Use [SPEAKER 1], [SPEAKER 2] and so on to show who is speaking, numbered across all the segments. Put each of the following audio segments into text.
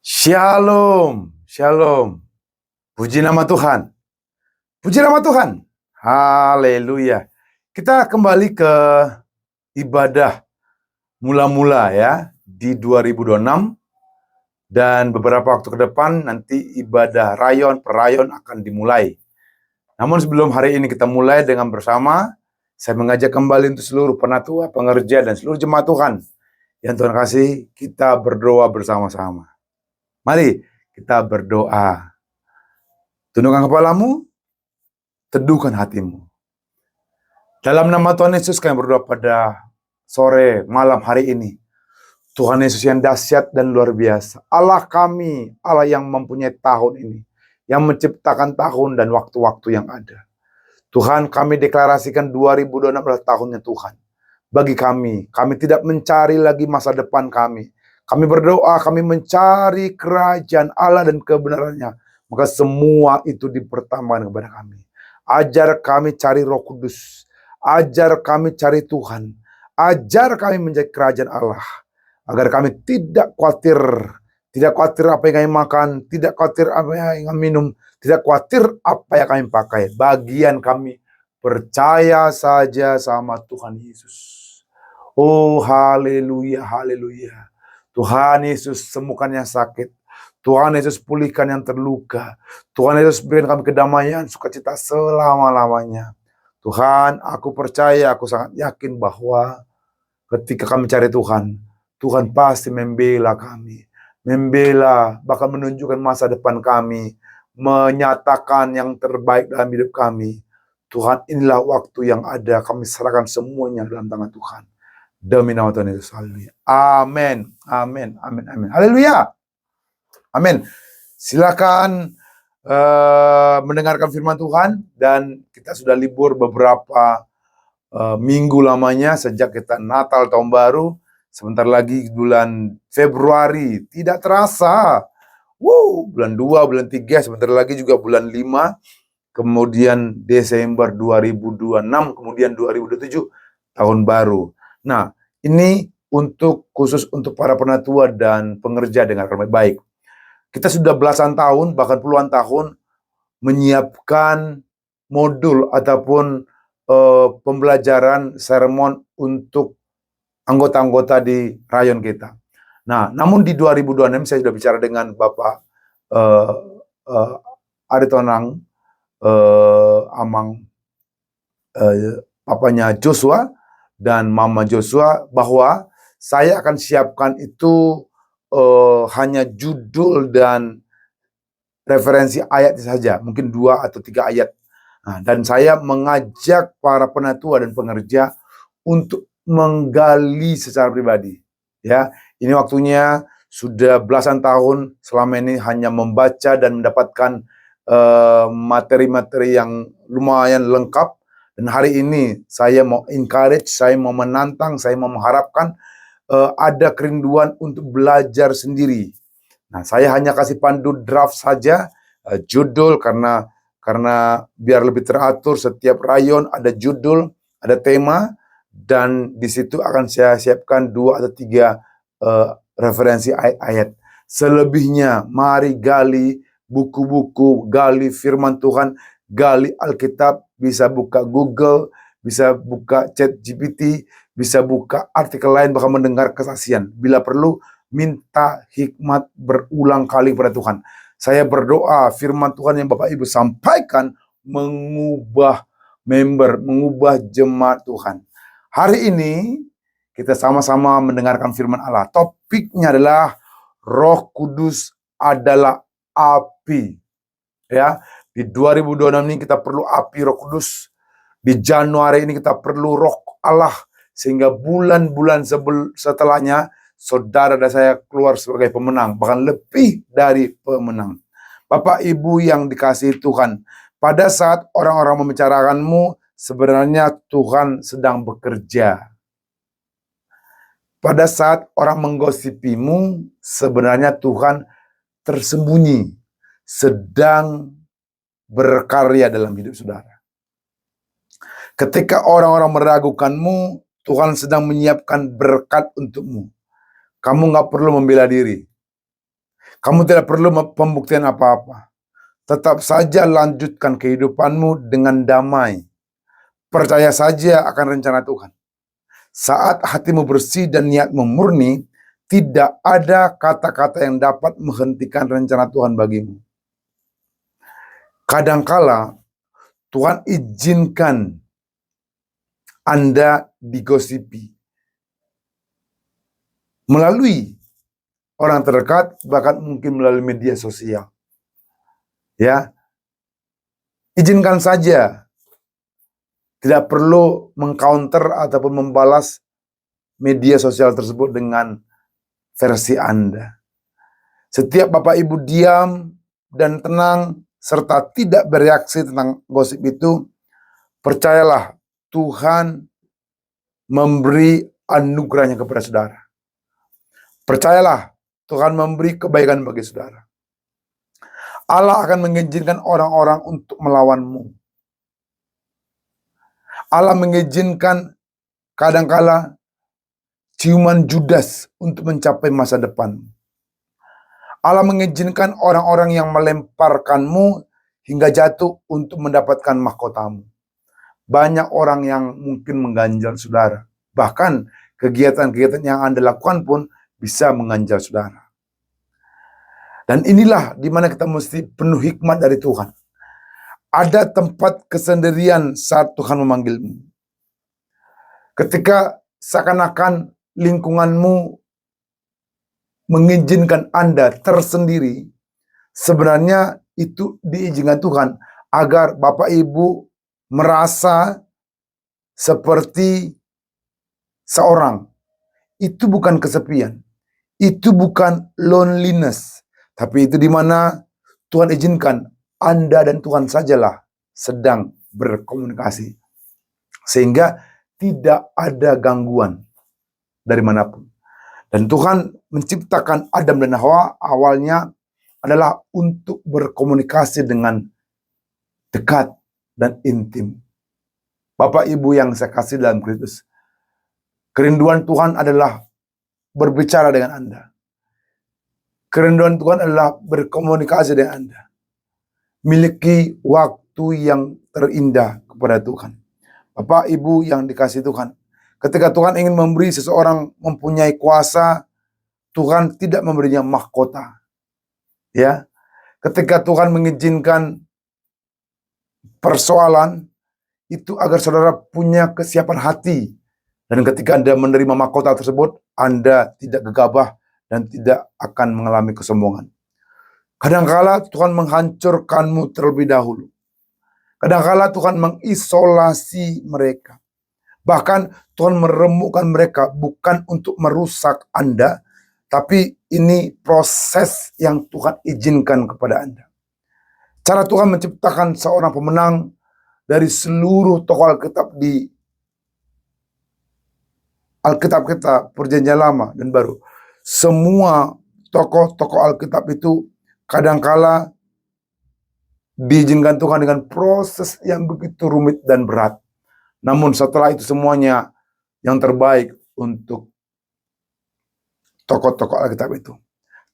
[SPEAKER 1] Shalom, shalom. Puji nama Tuhan. Puji nama Tuhan. Haleluya. Kita kembali ke ibadah mula-mula ya di 2026 dan beberapa waktu ke depan nanti ibadah rayon per rayon akan dimulai. Namun sebelum hari ini kita mulai dengan bersama, saya mengajak kembali untuk seluruh penatua, pengerja dan seluruh jemaat Tuhan yang Tuhan kasih, kita berdoa bersama-sama. Mari kita berdoa. Tundukkan kepalamu, teduhkan hatimu. Dalam nama Tuhan Yesus kami berdoa pada sore, malam hari ini. Tuhan Yesus yang dahsyat dan luar biasa. Allah kami, Allah yang mempunyai tahun ini. Yang menciptakan tahun dan waktu-waktu yang ada. Tuhan, kami deklarasikan 2026 adalah tahunnya Tuhan. Bagi kami tidak mencari lagi masa depan kami. Kami berdoa, kami mencari kerajaan Allah dan kebenarannya. Maka semua itu dipertambakan kepada kami. Ajar kami cari Roh Kudus. Ajar kami cari Tuhan. Ajar kami menjadi kerajaan Allah. Agar kami tidak khawatir. Tidak khawatir apa yang kami makan. Tidak khawatir apa yang kami minum. Tidak khawatir apa yang kami pakai. Bagian kami percaya saja sama Tuhan Yesus. Oh haleluya, haleluya. Tuhan Yesus sembuhkan yang sakit. Tuhan Yesus pulihkan yang terluka. Tuhan Yesus berikan kami kedamaian, sukacita selama-lamanya. Tuhan, aku percaya, aku sangat yakin bahwa ketika kami cari Tuhan, Tuhan pasti membela kami. Membela, bahkan menunjukkan masa depan kami. Menyatakan yang terbaik dalam hidup kami. Tuhan, inilah waktu yang ada, kami serahkan semuanya dalam tangan Tuhan. Demi nama Tuhan Yesus, haleluya. Amin, amin, amin, amin. Haleluya. Amin. Silakan mendengarkan firman Tuhan, dan kita sudah libur beberapa minggu lamanya sejak kita Natal tahun baru. Sebentar lagi bulan Februari, tidak terasa. Bulan 2, bulan 3, sebentar lagi juga bulan 5. Kemudian Desember 2026, kemudian 2027 tahun baru. Nah, ini khusus untuk para penatua dan pengerja, dengarkan baik-baik. Kita sudah belasan tahun, bahkan puluhan tahun menyiapkan modul ataupun pembelajaran sermon untuk anggota-anggota di rayon kita. Nah, namun di 2026 saya sudah bicara dengan Bapak Aritonang Amang, papanya Joshua dan Mama Joshua, bahwa saya akan siapkan itu hanya judul dan referensi ayat saja, mungkin 2 atau 3 ayat. Nah, dan saya mengajak para penatua dan pengerja untuk menggali secara pribadi. Ya, ini waktunya sudah belasan tahun selama ini hanya membaca dan mendapatkan materi-materi yang lumayan lengkap. Dan hari ini saya mau encourage, saya mau menantang, saya mau mengharapkan ada kerinduan untuk belajar sendiri. Nah, saya hanya kasih pandu draft saja, judul karena biar lebih teratur, setiap rayon ada judul, ada tema, dan di situ akan saya siapkan 2 atau 3 referensi ayat-ayat. Selebihnya mari gali buku-buku, gali firman Tuhan, gali Alkitab, bisa buka Google, bisa buka ChatGPT, bisa buka artikel lain, bahkan mendengar kesaksian. Bila perlu, minta hikmat berulang kali pada Tuhan. Saya berdoa firman Tuhan yang Bapak Ibu sampaikan mengubah member, mengubah jemaat Tuhan. Hari ini kita sama-sama mendengarkan firman Allah. Topiknya adalah Roh Kudus adalah api. Ya, di 2026 ini kita perlu api Roh Kudus. Di Januari ini kita perlu Roh Allah, sehingga bulan-bulan setelahnya saudara dan saya keluar sebagai pemenang, bahkan lebih dari pemenang. Bapak Ibu yang dikasihi Tuhan, pada saat orang-orang membicarakanmu, sebenarnya Tuhan sedang bekerja. Pada saat orang menggosipimu, sebenarnya Tuhan tersembunyi, sedang berkarya dalam hidup saudara. Ketika orang-orang meragukanmu, Tuhan sedang menyiapkan berkat untukmu. Kamu gak perlu membela diri. Kamu tidak perlu pembuktian apa-apa. Tetap saja lanjutkan kehidupanmu dengan damai. Percaya saja akan rencana Tuhan. Saat hatimu bersih dan niatmu murni, tidak ada kata-kata yang dapat menghentikan rencana Tuhan bagimu. Kadangkala Tuhan izinkan Anda digosipi melalui orang terdekat, bahkan mungkin melalui media sosial. Ya, izinkan saja. Tidak perlu mengcounter ataupun membalas media sosial tersebut dengan versi Anda. Setiap Bapak Ibu diam dan tenang serta tidak bereaksi tentang gosip itu, percayalah Tuhan memberi anugerahnya kepada saudara. Percayalah Tuhan memberi kebaikan bagi saudara. Allah akan mengizinkan orang-orang untuk melawanmu. Allah mengizinkan kadangkala ciuman Judas untuk mencapai masa depan. Allah mengizinkan orang-orang yang melemparkanmu hingga jatuh untuk mendapatkan mahkotamu. Banyak orang yang mungkin mengganjal saudara. Bahkan kegiatan-kegiatan yang Anda lakukan pun bisa mengganjal saudara. Dan inilah di mana kita mesti penuh hikmat dari Tuhan. Ada tempat kesendirian saat Tuhan memanggilmu. Ketika seakan-akan lingkunganmu mengizinkan Anda tersendiri, sebenarnya itu diizinkan Tuhan agar Bapak Ibu merasa seperti seorang. Itu bukan kesepian, itu bukan loneliness, tapi itu di mana Tuhan izinkan Anda dan Tuhan sajalah sedang berkomunikasi, sehingga tidak ada gangguan dari manapun. Dan Tuhan menciptakan Adam dan Hawa awalnya adalah untuk berkomunikasi dengan dekat dan intim. Bapak Ibu yang saya kasih dalam Kristus, kerinduan Tuhan adalah berbicara dengan Anda. Kerinduan Tuhan adalah berkomunikasi dengan Anda. Miliki waktu yang terindah kepada Tuhan. Bapak Ibu yang dikasihi Tuhan, ketika Tuhan ingin memberi seseorang mempunyai kuasa, Tuhan tidak memberinya mahkota. Ya, ketika Tuhan mengizinkan persoalan itu agar saudara punya kesiapan hati, dan ketika Anda menerima mahkota tersebut, Anda tidak gegabah dan tidak akan mengalami kesombongan. Kadangkala Tuhan menghancurkanmu terlebih dahulu. Kadangkala Tuhan mengisolasi mereka. Bahkan Tuhan meremukkan mereka bukan untuk merusak Anda, tapi ini proses yang Tuhan izinkan kepada Anda. Cara Tuhan menciptakan seorang pemenang dari seluruh tokoh Alkitab di Alkitab kita, Perjanjian Lama dan Baru. Semua tokoh-tokoh Alkitab itu kadangkala diizinkan Tuhan dengan proses yang begitu rumit dan berat. Namun setelah itu semuanya yang terbaik untuk tokoh-tokoh Alkitab itu.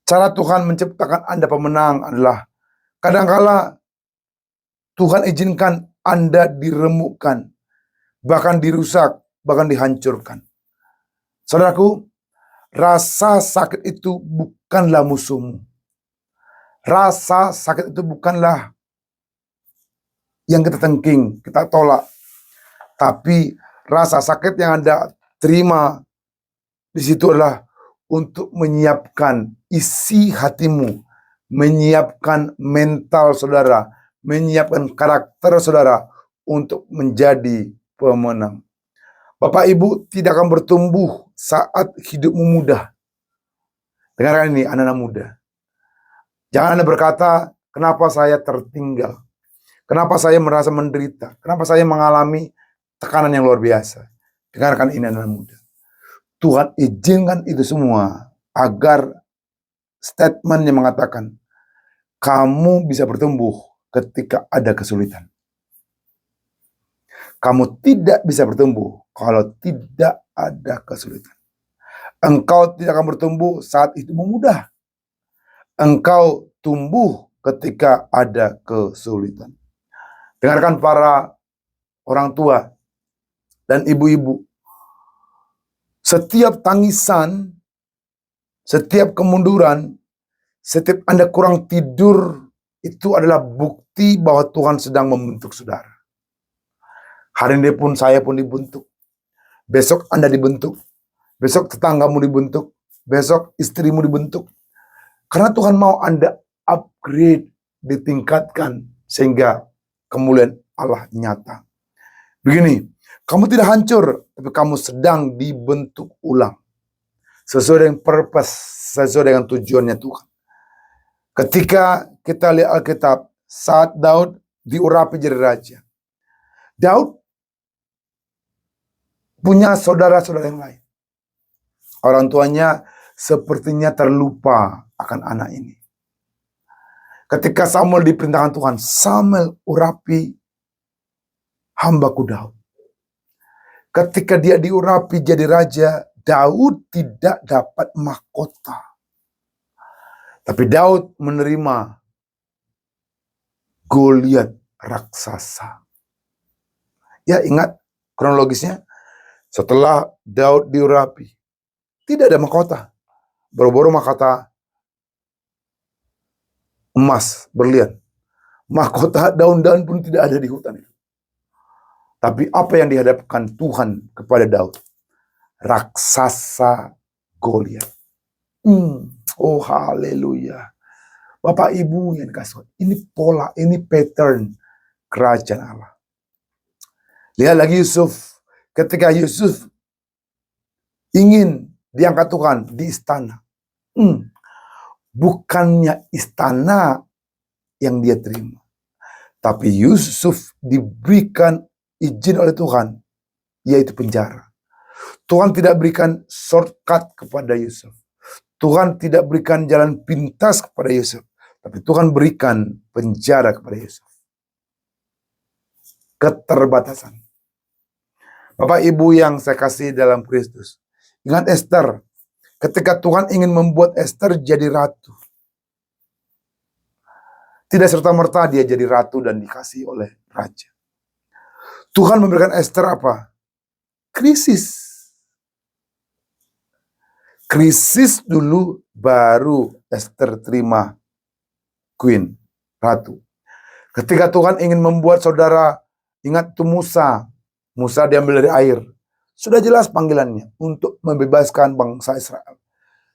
[SPEAKER 1] Cara Tuhan menciptakan Anda pemenang adalah kadangkala Tuhan izinkan Anda diremukkan, bahkan dirusak, bahkan dihancurkan. Saudaraku, rasa sakit itu bukanlah musuhmu. Rasa sakit itu bukanlah yang kita tengking, kita tolak. Tapi rasa sakit yang Anda terima di situ adalah untuk menyiapkan isi hatimu, menyiapkan mental saudara, menyiapkan karakter saudara untuk menjadi pemenang. Bapak Ibu tidak akan bertumbuh saat hidupmu mudah. Dengarkan ini anak-anak muda. Jangan Anda berkata, kenapa saya tertinggal? Kenapa saya merasa menderita? Kenapa saya mengalami tekanan yang luar biasa? Dengarkan ini anak-anak muda. Tuhan izinkan itu semua agar statement yang mengatakan, kamu bisa bertumbuh ketika ada kesulitan. Kamu tidak bisa bertumbuh kalau tidak ada kesulitan. Engkau tidak akan bertumbuh saat hidupmu mudah. engkau tumbuh ketika ada kesulitan. Dengarkan para orang tua dan ibu-ibu. Setiap tangisan, setiap kemunduran, setiap Anda kurang tidur, itu adalah bukti bahwa Tuhan sedang membentuk saudara. Hari ini pun saya pun dibentuk. Besok Anda dibentuk. Besok tetanggamu dibentuk. Besok istrimu dibentuk. Karena Tuhan mau Anda upgrade, ditingkatkan, sehingga kemuliaan Allah nyata. Begini, kamu tidak hancur, tapi kamu sedang dibentuk ulang. Sesuai dengan purpose, sesuai dengan tujuannya Tuhan. Ketika kita lihat Alkitab, saat Daud diurapi jadi raja, Daud punya saudara-saudara yang lain. Orang tuanya sepertinya terlupa akan anak ini. Ketika Samuel diperintahkan Tuhan, Samuel urapi hambaku Daud. Ketika dia diurapi jadi raja, Daud tidak dapat mahkota. Tapi Daud menerima Goliat raksasa. Ya, ingat kronologisnya. Setelah Daud diurapi, tidak ada mahkota. Boro-boro mahkota emas berlian. Mahkota daun-daun pun tidak ada di hutan itu. Tapi apa yang dihadapkan Tuhan kepada Daud? Raksasa Goliat. Oh haleluya. Bapak Ibu yang dikasih, ini pola, ini pattern kerajaan Allah. Lihat lagi Yusuf. Ketika Yusuf ingin diangkat Tuhan di istana. Bukannya istana yang dia terima. Tapi Yusuf diberikan izin oleh Tuhan, yaitu penjara. Tuhan tidak berikan shortcut kepada Yusuf. Tuhan tidak berikan jalan pintas kepada Yusuf. Tapi Tuhan berikan penjara kepada Yusuf. Keterbatasan. Bapak Ibu yang saya kasih dalam Kristus. Ingat Esther. Ketika Tuhan ingin membuat Esther jadi ratu. Tidak serta-merta dia jadi ratu dan dikasih oleh raja. Tuhan memberikan Esther apa? Krisis. Krisis dulu baru Esther terima queen, ratu. Ketika Tuhan ingin membuat saudara, ingat itu Musa. Musa diambil dari air. Sudah jelas panggilannya untuk membebaskan bangsa Israel.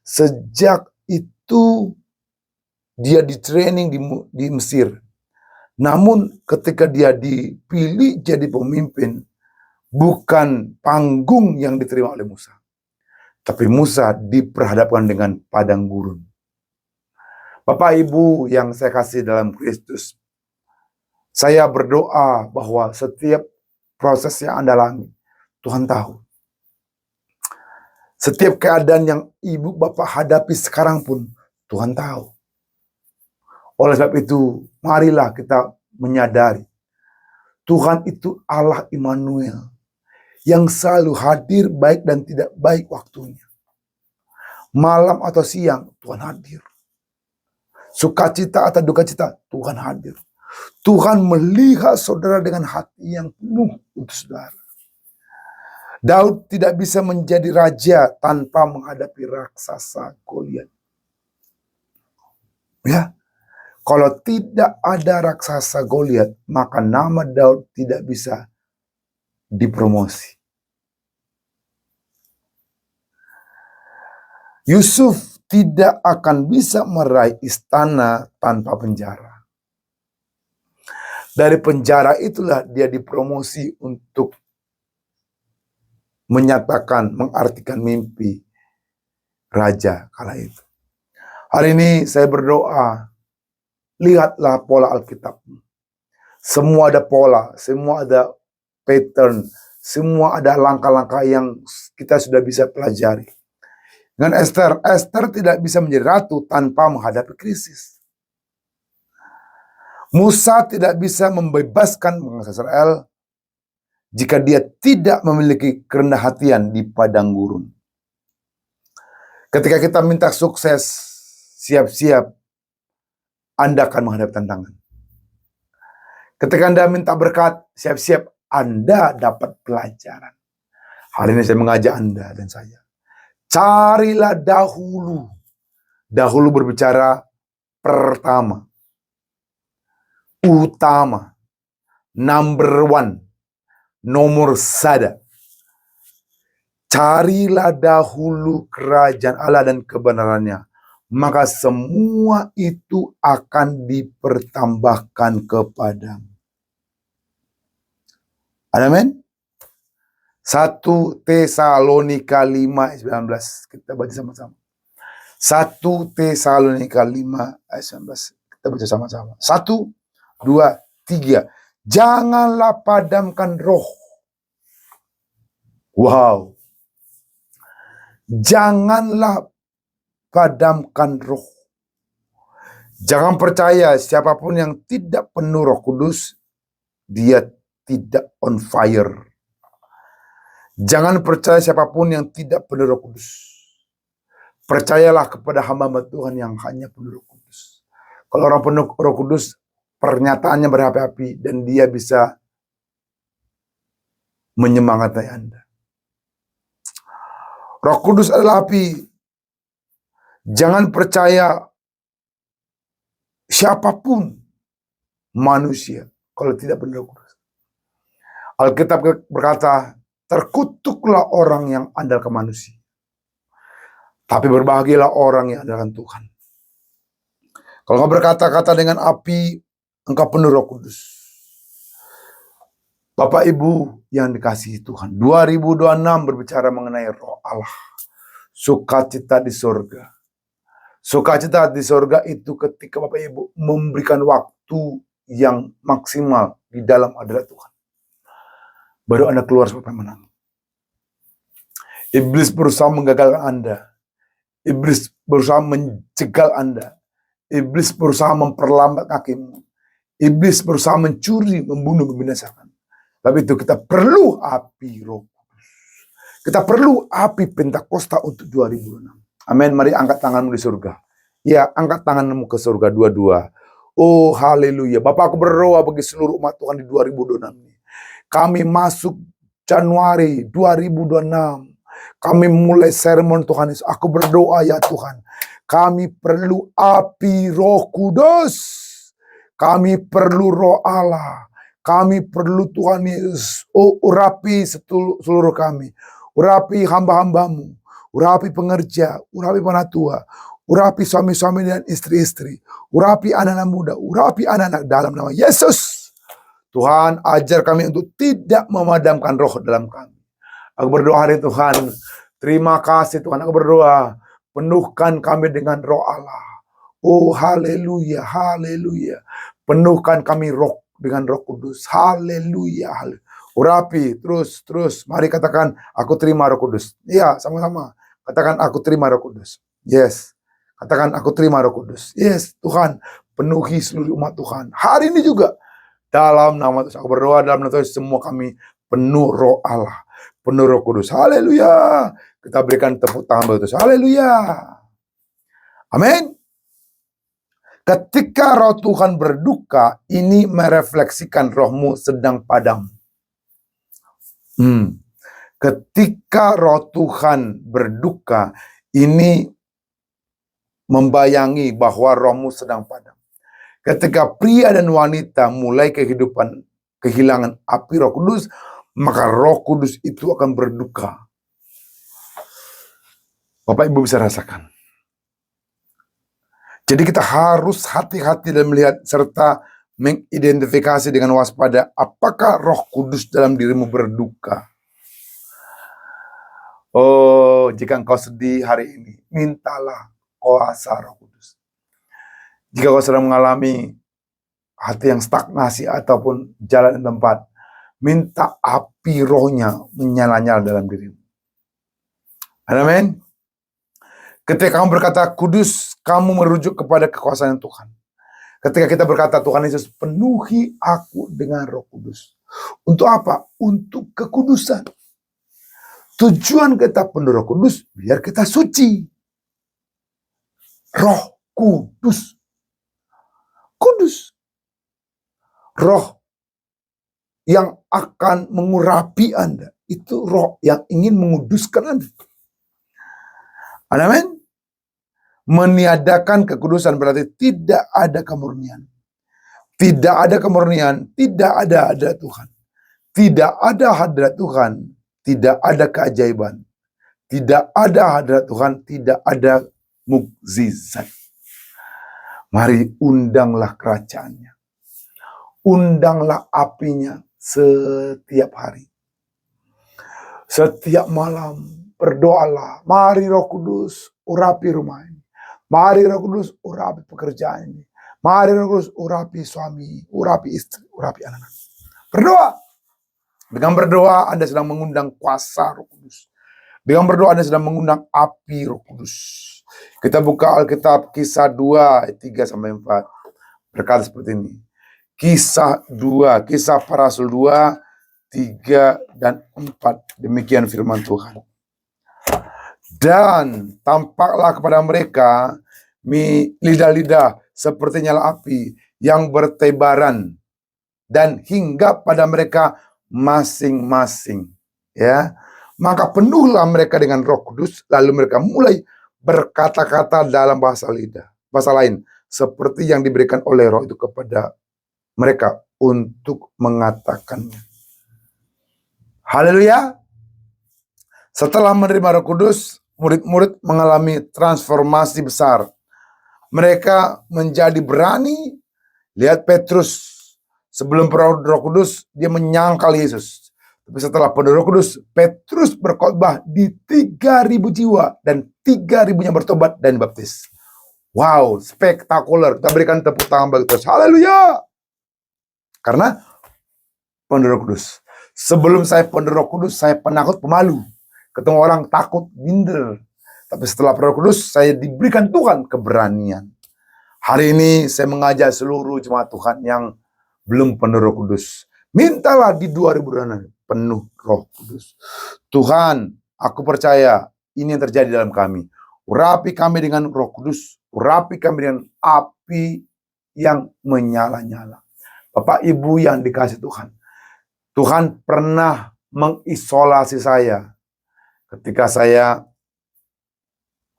[SPEAKER 1] Sejak itu dia di training di Mesir. Namun ketika dia dipilih jadi pemimpin, bukan panggung yang diterima oleh Musa. Tapi Musa diperhadapkan dengan padang gurun. Bapak Ibu yang saya kasih dalam Kristus, saya berdoa bahwa setiap proses yang Anda alami, Tuhan tahu. Setiap keadaan yang ibu bapak hadapi sekarang pun, Tuhan tahu. Oleh sebab itu, marilah kita menyadari, Tuhan itu Allah Immanuel, yang selalu hadir baik dan tidak baik waktunya. Malam atau siang, Tuhan hadir. Sukacita atau duka cita, Tuhan hadir. Tuhan melihat saudara dengan hati yang penuh untuk saudara. Daud tidak bisa menjadi raja tanpa menghadapi raksasa Goliat. Ya, kalau tidak ada raksasa Goliat, maka nama Daud tidak bisa dipromosi. Yusuf tidak akan bisa meraih istana tanpa penjara. Dari penjara itulah dia dipromosi untuk menyatakan, mengartikan mimpi raja kala itu. Hari ini saya berdoa, lihatlah pola Alkitab. Semua ada pola, semua ada pattern, semua ada langkah-langkah yang kita sudah bisa pelajari. Dengan Esther, Esther tidak bisa menjadi ratu tanpa menghadapi krisis. Musa tidak bisa membebaskan bangsa Israel jika dia tidak memiliki kerendah hatian di padang gurun. Ketika kita minta sukses, siap-siap Anda akan menghadapi tantangan. Ketika Anda minta berkat, siap-siap Anda dapat pelajaran. Hari ini saya mengajak Anda dan saya. Carilah dahulu. Dahulu berbicara pertama. Utama. Number one. Nomor satu. Carilah dahulu kerajaan Allah dan kebenarannya. Maka semua itu akan dipertambahkan kepadamu. Amin. 1 Tesalonika 5:19. Kita baca sama-sama. 1 Tesalonika 5:19. Kita baca sama-sama. 1, 2, 3. Janganlah padamkan roh. Wow. Janganlah padamkan roh. Jangan percaya siapapun yang tidak penuh Roh Kudus, dia tidak on fire. Jangan percaya siapapun yang tidak penuh Roh Kudus. Percayalah kepada hamba Tuhan yang hanya penuh Roh Kudus. Kalau orang penuh Roh Kudus, pernyataannya berapi-api dan dia bisa menyemangati Anda. Roh Kudus adalah api. Jangan percaya siapapun manusia kalau tidak penuh Roh Kudus. Alkitab berkata, terkutuklah orang yang andalkan manusia, tapi berbahagialah orang yang andalkan Tuhan. Kalau engkau berkata-kata dengan api, engkau penuh Roh Kudus. Bapak Ibu yang dikasihi Tuhan, 2026 berbicara mengenai Roh Allah. Sukacita di surga. Sukacita di surga itu ketika Bapak Ibu memberikan waktu yang maksimal di dalam hadirat Tuhan. Baru Anda keluar sebagai pemenang. Iblis berusaha menggagalkan Anda. Iblis berusaha mencegal Anda. Iblis berusaha memperlambat kakimu. Iblis berusaha mencuri, membunuh, membinasakan. Tapi itu kita perlu api Roh Kudus. Kita perlu api Pentakosta untuk 2006. Amin. Mari angkat tanganmu di surga. Ya, angkat tanganmu ke surga dua-dua. Oh, haleluya. Bapak, aku berdoa bagi seluruh umat Tuhan di 2026 ini. Kami masuk Januari 2026. Kami mulai sermon Tuhan Yesus. Aku berdoa ya Tuhan. Kami perlu api Roh Kudus. Kami perlu Roh Allah. Kami perlu Tuhan Yesus. Oh, urapi seluruh kami. Urapi hamba-hambamu. Urapi pengerja. Urapi penatua. Urapi suami-suami dan istri-istri. Urapi anak-anak muda. Urapi anak-anak dalam nama Yesus. Tuhan, ajar kami untuk tidak memadamkan roh dalam kami. Aku berdoa hari Tuhan. Terima kasih Tuhan. Aku berdoa. Penuhkan kami dengan Roh Allah. Oh, haleluya, haleluya. Penuhkan kami roh dengan Roh Kudus. Haleluya, haleluya. Urapi, terus. Mari katakan, aku terima Roh Kudus. Iya, sama-sama. Katakan, aku terima Roh Kudus. Yes. Katakan, aku terima Roh Kudus. Yes, Tuhan. Penuhi seluruh umat Tuhan. Hari ini juga. Dalam nama Tuhan. Aku berdoa dalam nama Tuhan. Semua kami penuh Roh Allah. Penuh Roh Kudus. Haleluya. Kita berikan tepuk tangan bagi Tuhan. Haleluya. Amin. Ketika roh Tuhan berduka, ini merefleksikan rohmu sedang padam. Ketika roh Tuhan berduka, ini membayangi bahwa rohmu sedang padam. Ketika pria dan wanita mulai kehilangan api Roh Kudus, maka Roh Kudus itu akan berduka. Bapak Ibu bisa rasakan. Jadi kita harus hati-hati dan melihat serta mengidentifikasi dengan waspada apakah Roh Kudus dalam dirimu berduka. Oh, jika engkau sedih hari ini, mintalah kuasa Roh Kudus. Jika kau sedang mengalami hati yang stagnasi ataupun jalan di tempat, minta api rohnya menyala-nyala dalam dirimu. Amin. Ketika kamu berkata kudus, kamu merujuk kepada kekuasaan Tuhan. Ketika kita berkata Tuhan Yesus, penuhi aku dengan Roh Kudus. Untuk apa? Untuk kekudusan. Tujuan kita penuh Roh Kudus, biar kita suci. Roh Kudus. Kudus. Roh yang akan mengurapi Anda. Itu roh yang ingin menguduskan Anda. Amin. Meniadakan kekudusan berarti tidak ada kemurnian. Tidak ada kemurnian, tidak ada hadrat Tuhan. Tidak ada hadrat Tuhan, tidak ada keajaiban. Tidak ada hadrat Tuhan, tidak ada mukjizat. Mari undanglah kerajaannya. Undanglah apinya setiap hari. Setiap malam berdoalah. Mari Roh Kudus urapi rumah ini. Mari Roh Kudus urapi pekerjaan ini. Mari Roh Kudus urapi suami, urapi istri, urapi anak-anak. Berdoa. Dengan berdoa Anda sedang mengundang kuasa Roh Kudus. Dengan berdoa Anda sedang mengundang api Roh Kudus. Kita buka Alkitab Kisah 2 ayat 3-4. Berkata seperti ini. Kisah 2, Kisah Para Rasul 2, 3 dan 4. Demikian firman Tuhan. Dan tampaklah kepada mereka lidah-lidah seperti nyala api yang bertebaran dan hingga pada mereka masing-masing. Ya, maka penuhlah mereka dengan Roh Kudus, lalu mereka mulai berkata-kata dalam bahasa lain, seperti yang diberikan oleh Roh itu kepada mereka untuk mengatakannya. Haleluya. Setelah menerima Roh Kudus, murid-murid mengalami transformasi besar. Mereka menjadi berani. Lihat Petrus, sebelum penuh Roh Kudus, dia menyangkal Yesus. Tapi setelah penuh Roh Kudus, Petrus berkhotbah di 3.000 jiwa dan 3.000-nya bertobat dan baptis. Wow, spektakuler. Kita berikan tepuk tangan bagi Tuhan. Haleluya. Karena penuh Roh Kudus. Sebelum saya penuh Roh Kudus, saya penakut, pemalu. Ketemu orang takut, minder. Tapi setelah penuh Roh Kudus, saya diberikan Tuhan keberanian. Hari ini saya mengajak seluruh jemaat Tuhan yang belum penuh Roh Kudus. Mintalah di 2000 penuh Roh Kudus. Tuhan, aku percaya ini yang terjadi dalam kami. Urapi kami dengan Roh Kudus. Urapi kami dengan api yang menyala-nyala. Bapak Ibu yang dikasih Tuhan. Tuhan pernah mengisolasi saya ketika saya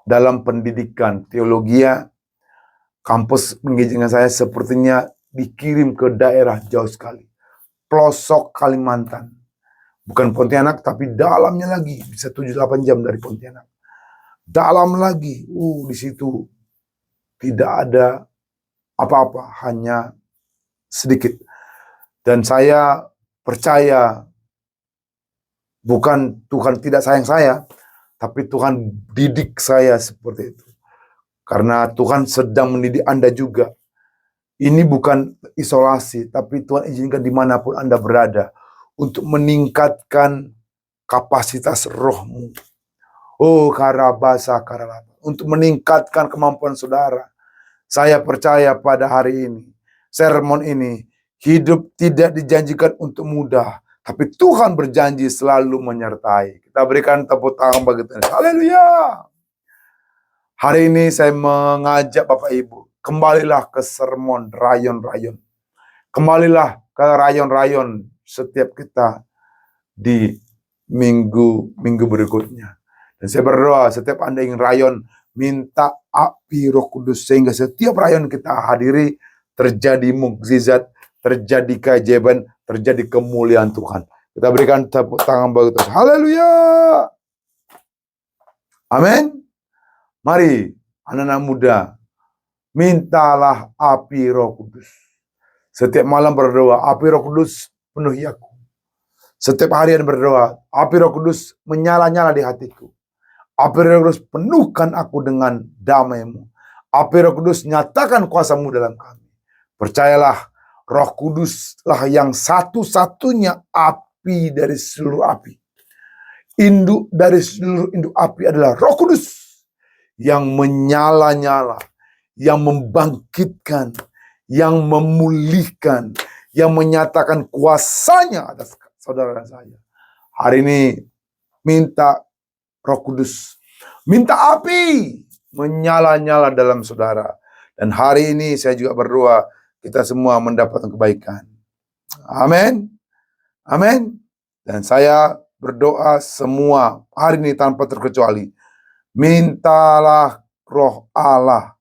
[SPEAKER 1] dalam pendidikan teologi, kampus mengizinkan saya sepertinya dikirim ke daerah jauh sekali. Pelosok Kalimantan. Bukan Pontianak, tapi dalamnya lagi. Bisa 7-8 jam dari Pontianak. Dalam lagi. Di situ tidak ada apa-apa. Hanya sedikit. Dan saya percaya bukan Tuhan tidak sayang saya, tapi Tuhan didik saya seperti itu. Karena Tuhan sedang mendidik Anda juga. Ini bukan isolasi, tapi Tuhan izinkan dimanapun Anda berada untuk meningkatkan kapasitas rohmu. Karabasa karalaba. Untuk meningkatkan kemampuan saudara. Saya percaya pada hari ini, sermon ini, hidup tidak dijanjikan untuk mudah. Tapi Tuhan berjanji selalu menyertai. Kita berikan tepuk tangan bagi Tuhan. Haleluya. Hari ini saya mengajak Bapak Ibu. Kembalilah ke sermon rayon-rayon. Kembalilah ke rayon-rayon setiap kita di minggu berikutnya. Dan saya berdoa setiap Anda ingin rayon, minta api Roh Kudus. Sehingga setiap rayon kita hadiri terjadi mukjizat, terjadi keajaiban, terjadi kemuliaan Tuhan. Kita berikan tepuk tangan bagi Tuhan. Haleluya. Amin. Mari anak-anak muda, mintalah api Roh Kudus. Setiap malam berdoa, api Roh Kudus penuhi aku. Setiap harian berdoa, api Roh Kudus menyala-nyala di hatiku. Api Roh Kudus penuhkan aku dengan damai-Mu. Api Roh Kudus nyatakan kuasa-Mu dalam kami. Percayalah, Roh Kuduslah yang satu-satunya api dari seluruh api. Induk dari seluruh induk api adalah Roh Kudus yang menyala-nyala, yang membangkitkan, yang memulihkan, yang menyatakan kuasanya atas saudara saya. Hari ini minta Roh Kudus, minta api menyala-nyala dalam saudara. Dan hari ini saya juga berdoa, kita semua mendapatkan kebaikan. Amin. Amin. Dan saya berdoa semua hari ini tanpa terkecuali, mintalah roh Allah.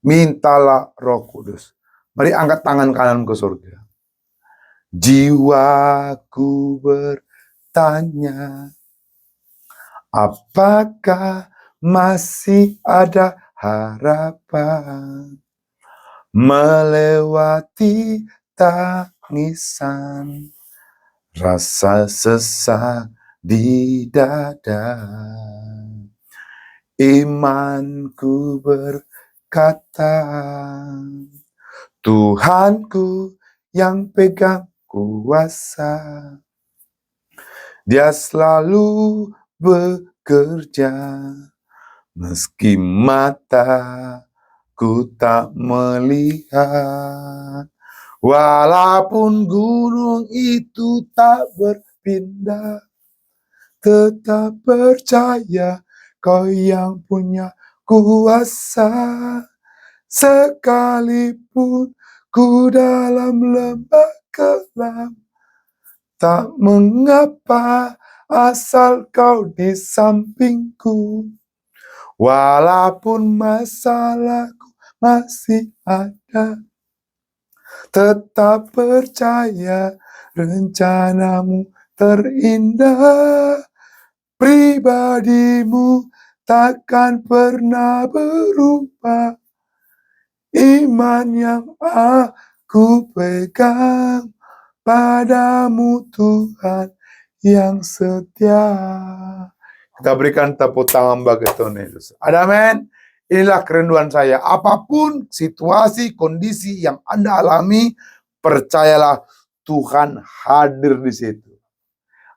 [SPEAKER 1] Mintalah Roh Kudus. Mari angkat tangan kanan ke surga. Jiwaku bertanya, apakah masih ada harapan melewati tangisan, rasa sesak di dada? Imanku berkata, Tuhanku yang pegang kuasa, Dia selalu bekerja, meski mataku tak melihat. Walaupun gunung itu tak berpindah, tetap percaya Kau yang punya kuasa. Sekalipun ku dalam lembah kelam, tak mengapa asal Kau di sampingku. Walaupun masalahku masih ada, tetap percaya rencanamu terindah. Pribadimu takkan pernah berubah. Iman yang aku pegang padamu, Tuhan yang setia. Kita berikan tepuk tangan bagi Tuhan Yesus. Amin. Inilah kerinduan saya. Apapun situasi, kondisi yang Anda alami, percayalah Tuhan hadir di situ.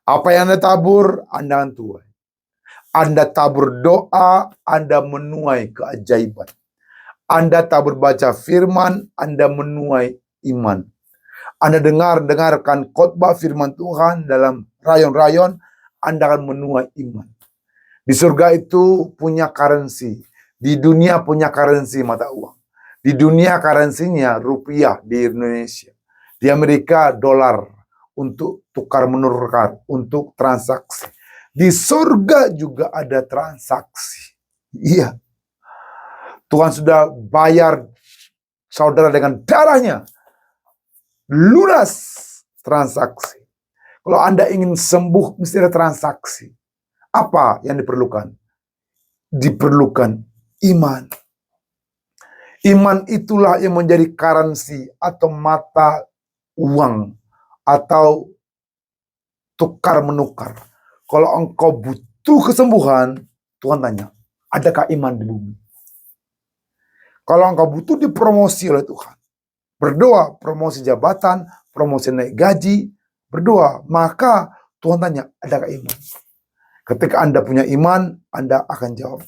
[SPEAKER 1] Apa yang Anda tabur, Anda akan tuai. Anda tabur doa, Anda menuai keajaiban. Anda tabur baca firman, Anda menuai iman. Anda dengarkan khotbah firman Tuhan dalam rayon-rayon, Anda akan menuai iman. Di surga itu punya currency. Di dunia punya currency mata uang. Di dunia currency-nya rupiah di Indonesia. Di Amerika dolar. Untuk tukar menukar, untuk transaksi. Di surga juga ada transaksi. Iya. Tuhan sudah bayar saudara dengan darahnya. Lunas transaksi. Kalau Anda ingin sembuh, mesti ada transaksi. Apa yang diperlukan? Diperlukan iman. Iman itulah yang menjadi currency atau mata uang atau tukar menukar. Kalau engkau butuh kesembuhan, Tuhan tanya, adakah iman di bumi? Kalau engkau butuh dipromosi oleh Tuhan, berdoa promosi jabatan, promosi naik gaji, berdoa, maka Tuhan tanya, adakah iman? Ketika Anda punya iman, Anda akan jawab.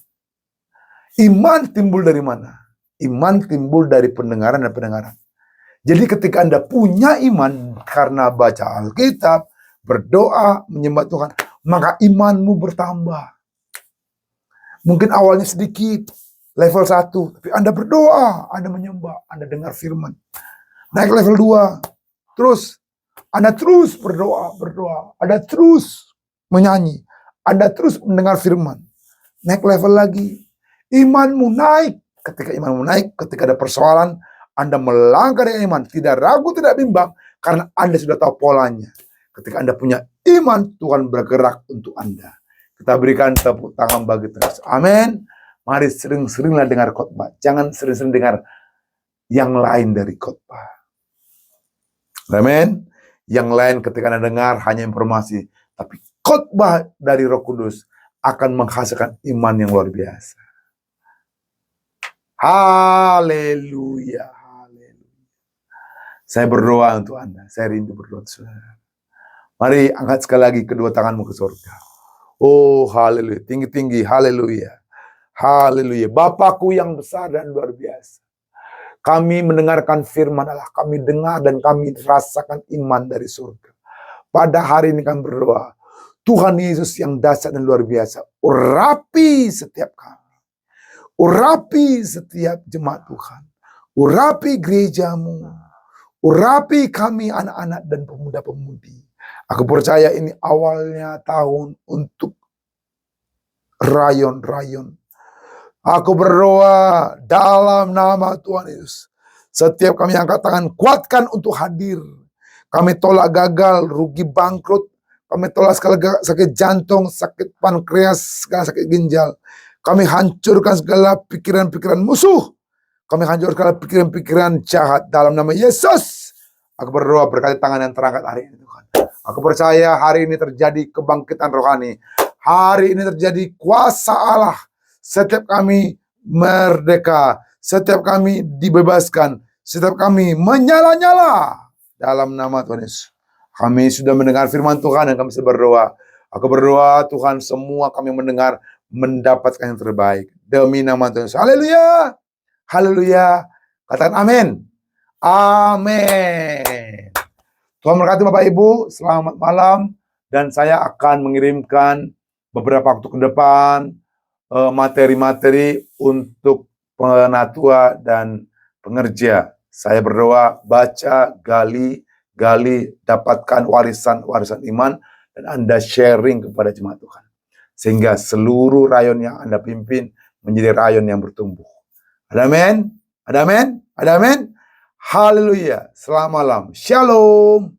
[SPEAKER 1] Iman timbul dari mana? Iman timbul dari pendengaran dan pendengaran. Jadi ketika Anda punya iman karena baca Alkitab, berdoa, menyembah Tuhan, maka imanmu bertambah. Mungkin awalnya sedikit, level 1, tapi Anda berdoa, Anda menyembah, Anda dengar firman. Naik level 2, terus Anda terus berdoa, Anda terus menyanyi, Anda terus mendengar firman. Naik level lagi, imanmu naik. Ketika imanmu naik, ketika ada persoalan, Anda melangkah dengan iman, tidak ragu, tidak bimbang, karena Anda sudah tahu polanya. Ketika Anda punya iman, Tuhan bergerak untuk Anda. Kita berikan tepuk tangan bagi Tuhan. Amin. Mari sering-seringlah dengar khotbah. Jangan sering-sering dengar yang lain dari khotbah. Amin. Yang lain ketika Anda dengar hanya informasi. Tapi khotbah dari Roh Kudus akan menghasilkan iman yang luar biasa. Haleluya. Saya berdoa untuk Anda. Saya rindu berdoa untuk saudara. Mari angkat sekali lagi kedua tanganmu ke surga. Oh haleluya. Tinggi-tinggi. Haleluya. Haleluya. Bapakku yang besar dan luar biasa. Kami mendengarkan firman Allah. Kami dengar dan kami rasakan iman dari surga. Pada hari ini kami berdoa. Tuhan Yesus yang dahsyat dan luar biasa. Urapi setiap kami. Urapi setiap jemaat Tuhan. urapi gerejamu, urapi kami anak-anak dan pemuda-pemudi. Aku percaya ini awalnya tahun untuk rayon-rayon. Aku berdoa dalam nama Tuhan Yesus. Setiap kami angkat tangan, kuatkan untuk hadir. Kami tolak gagal, rugi, bangkrut. Kami tolak segala sakit jantung, sakit pankreas, segala sakit ginjal. Kami hancurkan segala pikiran-pikiran musuh. Kami hancurkan segala pikiran-pikiran jahat dalam nama Yesus. Aku berdoa berkati tangan yang terangkat hari ini, Tuhan. Aku percaya hari ini terjadi kebangkitan rohani. Hari ini terjadi kuasa Allah. Setiap kami merdeka, setiap kami dibebaskan, setiap kami menyala-nyala dalam nama Tuhan Yesus. Kami sudah mendengar firman Tuhan dan kami sudah berdoa. Aku berdoa Tuhan semua kami mendengar mendapatkan yang terbaik. Demi nama Tuhan Yesus. Haleluya. Haleluya. Katakan amin. Amin. Tuhan memberkati Bapak Ibu. Selamat malam. Dan saya akan mengirimkan beberapa waktu ke depan materi-materi untuk penatua dan pengerja. Saya berdoa, baca, gali, dapatkan warisan iman, dan Anda sharing kepada jemaat Tuhan. Sehingga seluruh rayon yang Anda pimpin menjadi rayon yang bertumbuh. Ada amin? Ada amin? Ada amin? Haleluya. Selamat malam. Shalom.